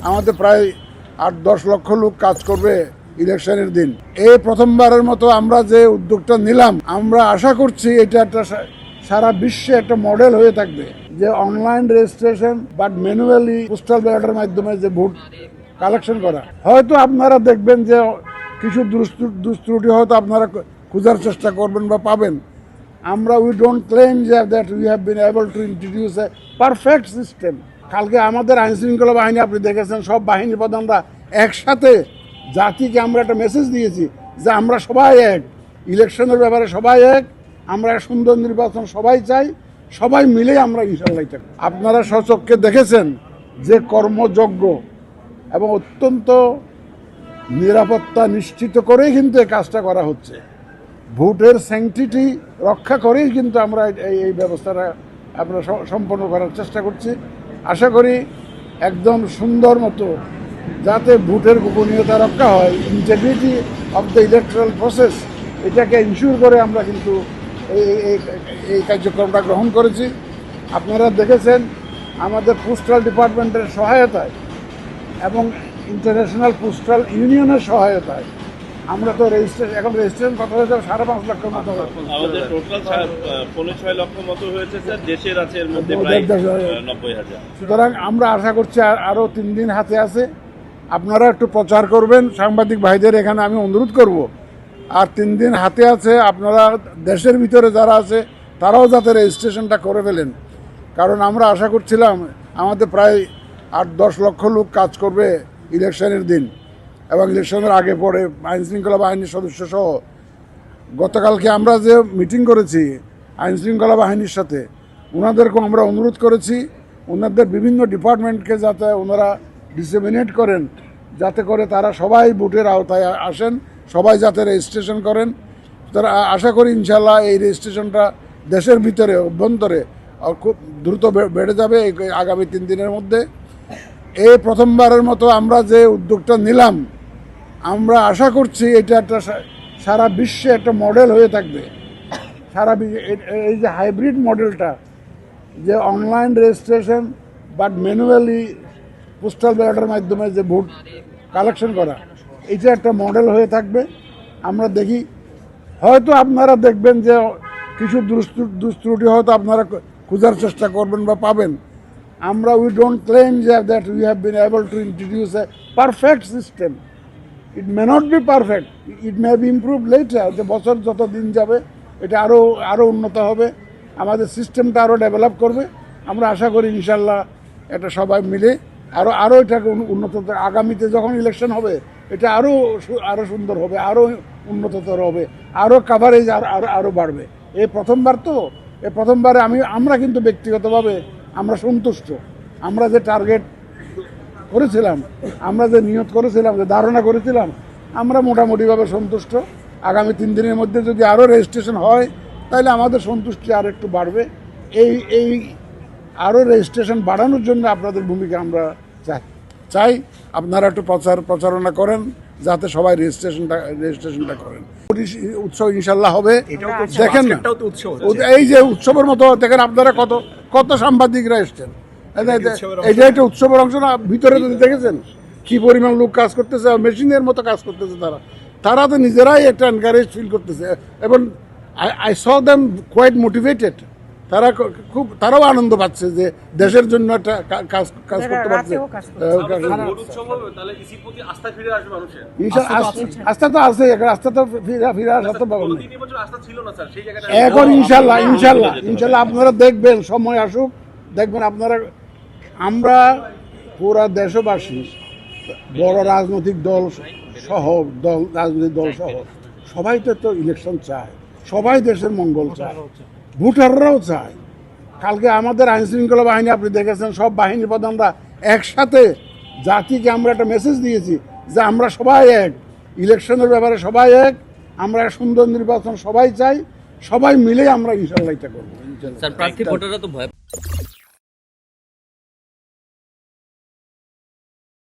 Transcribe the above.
আমাদের প্রায় ৮-১০ লক্ষ লোক কাজ করবে ইলেকশনের দিন। এই প্রথমবারের মতো আমরা যে উদ্যোগটা নিলাম, আমরা আশা করছি এটা একটা সারা বিশ্বে একটা মডেল হয়ে থাকবে, যে online registration but manually postal ব্যালটের মাধ্যমে যে ভোট কালেকশন করা। হয়তো আপনারা দেখবেন যে কিছু দুষ্ত্রুটি হয়তো আপনারা খোঁজার চেষ্টা করবেন বা পাবেন। আমরা we don't claim that we have been able to introduce A perfect system. কালকে আমাদের আইনশৃঙ্খলা বাহিনী আপনি দেখেছেন, সব বাহিনী প্রধানরা একসাথে জাতিকে আমরা একটা মেসেজ দিয়েছি যে আমরা সবাই এক, ইলেকশনের ব্যাপারে সবাই এক, আমরা সুন্দর নির্বাচন সবাই চাই, সবাই মিলে আমরা ইনশাল্লাহ চাই। আপনারা স্বচক্ষে দেখেছেন যে কর্মযজ্ঞ এবং অত্যন্ত নিরাপত্তা নিশ্চিত করেই কিন্তু এই কাজটা করা হচ্ছে। ভোটের স্যাংটিটি রক্ষা করেই কিন্তু আমরা এই ব্যবস্থাটা আমরা সম্পন্ন করার চেষ্টা করছি। আশা করি একদম সুন্দর মতো যাতে ভোটের গোপনীয়তা রক্ষা হয়, integrity of the electoral process, এটাকে ইনশিওর করে আমরা কিন্তু এই কার্যক্রমটা গ্রহণ করেছি। আপনারা দেখেছেন আমাদের পোস্টাল ডিপার্টমেন্টের সহায়তায় এবং ইন্টারন্যাশনাল পোস্টাল ইউনিয়নের সহায়তায় আমরা তো এখন রেজিস্ট্রেশন কত হয়েছে 5.5 লক্ষের মতো, আমাদের টোটাল 5.6 লক্ষ মতো হয়েছে স্যার, দেশের আছে এর মধ্যে প্রায় 90,000। সুতরাং আমরা আশা করছি আরও 3 দিন হাতে আছে, আপনারা একটু প্রচার করবেন। সাংবাদিক ভাইদের এখানে আমি অনুরোধ করব, আর 3 দিন হাতে আছে, আপনারা দেশের ভিতরে যারা আছে তারাও যাতে রেজিস্ট্রেশনটা করে ফেলেন। কারণ আমরা আশা করছিলাম আমাদের প্রায় 8-10 লক্ষ লোক কাজ করবে ইলেকশনের দিন এবং ইলেকশনের আগে পরে আইনশৃঙ্খলা বাহিনীর সদস্য সহ। গতকালকে আমরা যে মিটিং করেছি আইনশৃঙ্খলা বাহিনীর সাথে, ওনাদেরকেও আমরা অনুরোধ করেছি ওনাদের বিভিন্ন ডিপার্টমেন্টকে যাতে ওনারা ডিসেমিনেট করেন, যাতে করে তারা সবাই ভোটের আওতায় আসেন, সবাই যাতে রেজিস্ট্রেশন করেন। তারা আশা করি ইনশাল্লাহ এই রেজিস্ট্রেশনটা দেশের ভিতরে অভ্যন্তরে খুব দ্রুত বেড়ে যাবে আগামী 3 দিনের মধ্যে। এই প্রথমবারের মতো আমরা যে উদ্যোগটা নিলাম, আমরা আশা করছি এটা একটা সারা বিশ্বে একটা মডেল হয়ে থাকবে। এই যে হাইব্রিড মডেলটা, যে online registration but manually postal ব্যালটের মাধ্যমে যে ভোট কালেকশন করা, এটা একটা মডেল হয়ে থাকবে। আমরা দেখি হয়তো আপনারা দেখবেন যে কিছু দুষ্ত্রুটি হয়তো আপনারা খোঁজার চেষ্টা করবেন বা পাবেন। আমরা we don't claim that we have been able to introduce A perfect system. It may not be perfect, it may be improve letter. যে বছর যত দিন যাবে এটা আরও উন্নত হবে, আমাদের সিস্টেমটা আরও ডেভেলপ করবে। আমরা আশা করি ইনশাল্লাহ এটা সবাই মিলে আরও এটাকে উন্নত, আগামীতে যখন ইলেকশন হবে এটা আরও সুন্দর হবে, আরও উন্নততর হবে, আরও কাভারেজ আরও বাড়বে। এই প্রথমবার তো, এই প্রথমবারে আমরা কিন্তু ব্যক্তিগতভাবে আমরা সন্তুষ্ট। আমরা যে টার্গেট করেছিলাম, আমরা যে নিয়ত করেছিলাম, যে ধারণা করেছিলাম, আমরা মোটামুটিভাবে সন্তুষ্ট। আগামী 3 দিনের মধ্যে যদি আরও রেজিস্ট্রেশন হয় তাহলে আমাদের সন্তুষ্টি আর একটু বাড়বে। এই আরও রেজিস্ট্রেশন বাড়ানোর জন্য আপনাদের ভূমিকা আমরা চাই। আপনারা একটু প্রচারণা করেন যাতে সবাই রেজিস্ট্রেশনটা করেন। উৎসব ইনশাল্লাহ হবে। দেখেন না, এই যে উৎসবের মতো দেখেন আপনারা কত সাংবাদিকরা এসছেন, এটা একটা উৎসবের অংশ না। ভিতরে যদি দেখেছেন কি পরিমাণ লোক কাজ করতেছে, মেশিনের মতো কাজ করতেছে, তারা তো নিজেরাই একটা এনকারেজ ফিল করতেছে এবং I saw them quite motivated. তারাও আনন্দ পাচ্ছে যে দেশের জন্য একটা কাজ করতে পারছে। আস্থা তো আছে, আস্থা তো ফিরে আসার তো পাবো না এখন। ইনশাল্লাহ আপনারা দেখবেন, সময় আসুক, দেখবেন আপনারা। আমরা পুরা দেশবাসী, বড় রাজনৈতিক দল সহ সবাই তো ইলেকশন চায়, সবাই দেশের মঙ্গল চায়, ভোটাররাও চায়। কালকে আমাদের আইনশৃঙ্খলা বাহিনী আপনি দেখেছেন, সব বাহিনী প্রধানরা একসাথে জাতিকে আমরা একটা মেসেজ দিয়েছি যে আমরা সবাই এক, ইলেকশনের ব্যাপারে সবাই এক, আমরা সুন্দর নির্বাচন সবাই চাই, সবাই মিলে আমরা ইনশাল্লাহ এটা করবো।